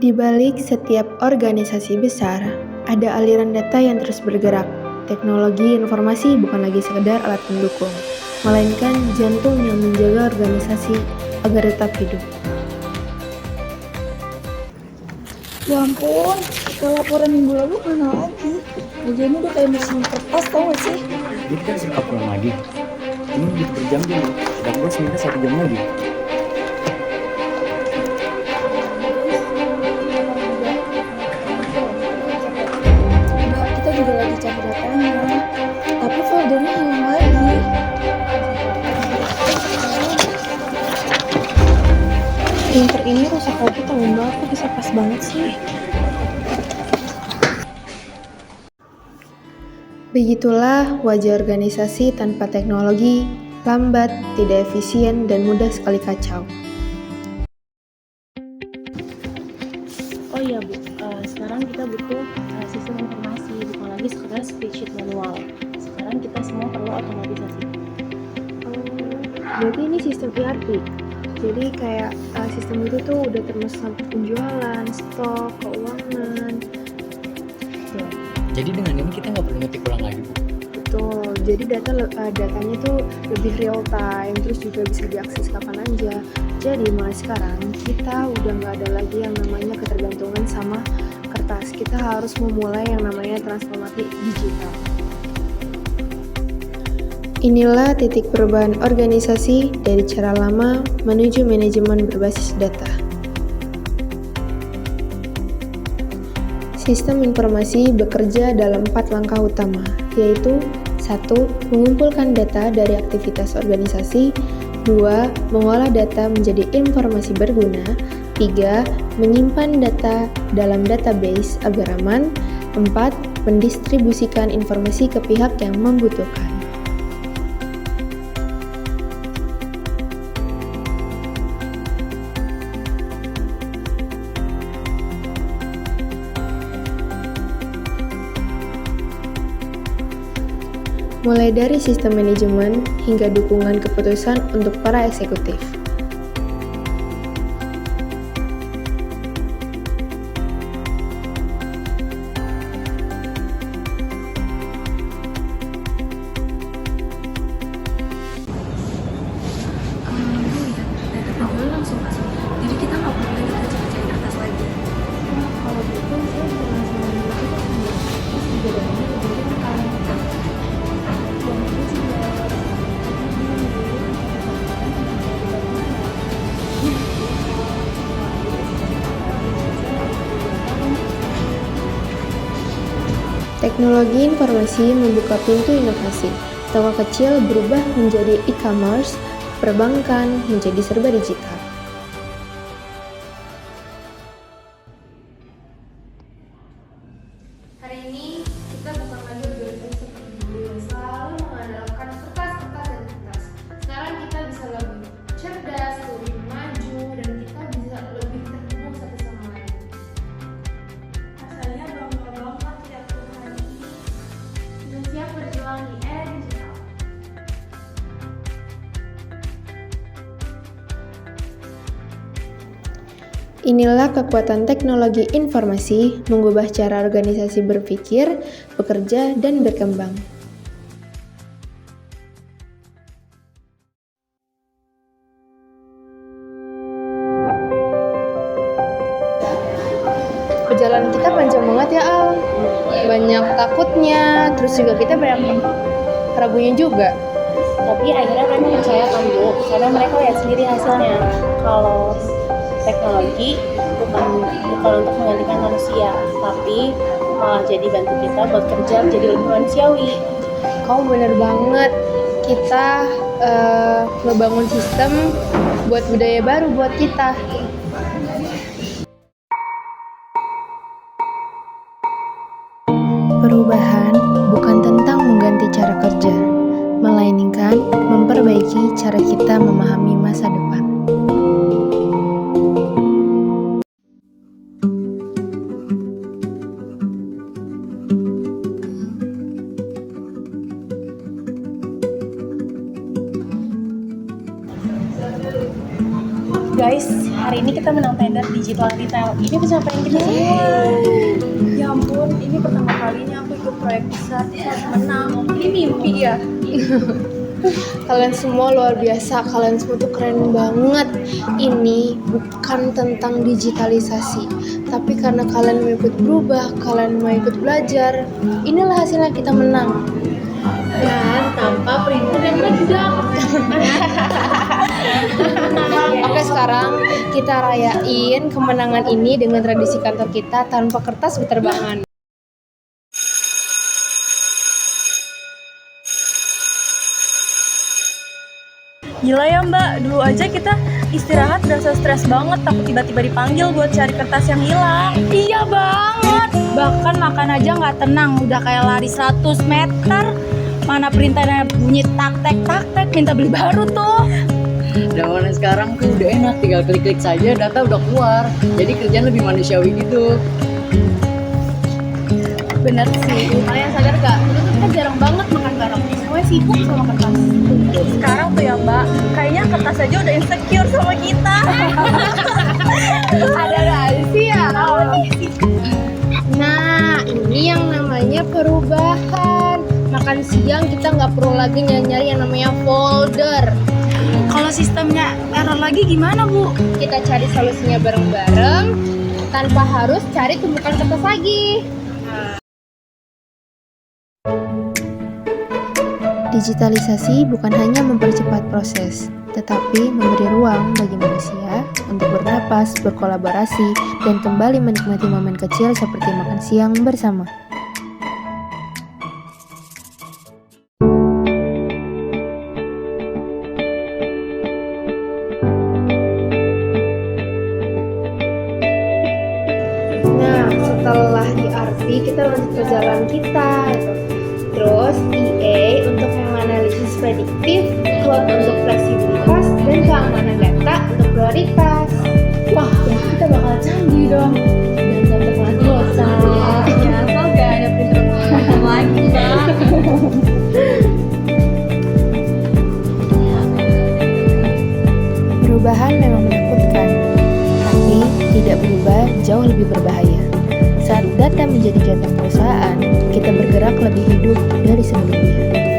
Di balik setiap organisasi besar, ada aliran data yang terus bergerak. Teknologi informasi bukan lagi sekedar alat pendukung, melainkan jantung yang menjaga organisasi agar tetap hidup. Ya ampun, kita laporan minggu lalu mana lagi? Ujiannya udah kayak mesin kertas, tau gak sih? Jadi kan suka pulang lagi. Ini gitu berjam-jam, dan bos minta 1 jam lagi. Kita juga lagi cari datanya, tapi foldernya hilang lagi. Printer ini rusak lagi, tau mbak, aku bisa pas banget sih. Begitulah wajah organisasi tanpa teknologi, lambat, tidak efisien, dan mudah sekali kacau. Oh iya Bu, sekarang kita butuh sistem informasi, bukan lagi sekedar spreadsheet manual. Sekarang kita semua perlu otomatisasi. Berarti ini sistem ERP. Jadi kayak sistem itu tuh udah termasuk sampai penjualan, stok, keuangan. Jadi dengan ini kita nggak perlu ngetik ulang lagi, Bu. Betul. Jadi datanya tuh lebih real time, terus juga bisa diakses kapan aja. Jadi mulai sekarang kita udah nggak ada lagi yang namanya ketergantungan sama kertas. Kita harus memulai yang namanya transformasi digital. Inilah titik perubahan organisasi dari cara lama menuju manajemen berbasis data. Sistem informasi bekerja dalam 4 langkah utama, yaitu 1. Mengumpulkan data dari aktivitas organisasi. 2. Mengolah data menjadi informasi berguna. 3. Menyimpan data dalam database agar aman. 4. Mendistribusikan informasi ke pihak yang membutuhkan. Mulai dari sistem manajemen hingga dukungan keputusan untuk para eksekutif. Langsung masuk. Jadi kita nggak perlu lagi kerja-kerja di atas lagi. Kalau gitu, saya bisa langsung Teknologi informasi membuka pintu inovasi. Toko kecil berubah menjadi e-commerce, perbankan menjadi serba digital. Hari ini kita bukan lagi organisasi seperti dulu yang selalu mengandalkan kertas dan kertas. Sekarang kita bisa lebih cerdas, lebih maju, dan kita bisa lebih terhubung satu sama lain. Rasanya bangga banget ya Tuhan ini sudah siap berjuang di era digital. Inilah kekuatan teknologi informasi mengubah cara organisasi berpikir, bekerja, dan berkembang. Perjalanan kita panjang banget ya Al. Banyak takutnya, terus juga kita banyak ragunya juga. Tapi akhirnya mereka percaya kan Bu, karena mereka lihat sendiri hasilnya. Kalau teknologi bukan untuk menggantikan manusia, tapi malah jadi bantu kita buat kerja jadi lebih manusiawi. Kamu bener banget. Kita ngebangun sistem buat budaya baru buat kita. Perubahan bukan tentang mengganti cara kerja, melainkan memperbaiki cara kita memahami masa depan. Guys, hari ini kita menang tender digital retail. Ini pencapaian kita semua. Ya ampun, ini pertama kalinya aku ikut proyek besar terus menang. Ini mimpi ya. Kalian semua luar biasa, kalian semua tuh keren banget. Ini bukan tentang digitalisasi, tapi karena kalian mau ikut berubah, kalian mau ikut belajar, inilah hasilnya kita menang. Dan tanpa printer yang meledak. Oke, sekarang kita rayain kemenangan ini dengan tradisi kantor kita tanpa kertas berterbangan. Gila ya mbak, dulu aja kita istirahat berasa stres banget, takut tiba-tiba dipanggil buat cari kertas yang hilang. Iya banget, bahkan makan aja nggak tenang, udah kayak lari 100 meter. Mana perintahnya bunyi tak-tek, minta beli baru tuh. Zaman sekarang tuh udah enak, tinggal klik-klik saja data udah keluar. Jadi kerjaan lebih manusiawi gitu. Bener sih. Kalian sadar gak? Dulu tuh kita jarang banget makan bareng. Semuanya sibuk sama kertas. Sekarang tuh ya mbak, kayaknya kertas aja udah insecure sama kita. Ada sih ya. Nah, ini yang namanya perubahan. Makan siang kita nggak perlu lagi nyari yang namanya folder. Kalau sistemnya error lagi gimana bu? Kita cari solusinya bareng-bareng tanpa harus cari tumpukan kertas lagi. Digitalisasi bukan hanya mempercepat proses, tetapi memberi ruang bagi manusia untuk bernapas, berkolaborasi, dan kembali menikmati momen kecil seperti makan siang bersama. Nah, setelah ERP, kita lanjut perjalanan kita. Terus EA untuk menganalisis prediktif, cloud untuk fleksibilitas, dan keamanan data untuk prioritas. Wah, berarti kita bakal canggih dong. Dan gak terlalu ya, asal gak ada printer lagi bang. Perubahan memang menakutkan, tapi tidak berubah jauh lebih berbahaya. Saat data menjadi jantung perusahaan, kita bergerak lebih hidup dari sebelumnya.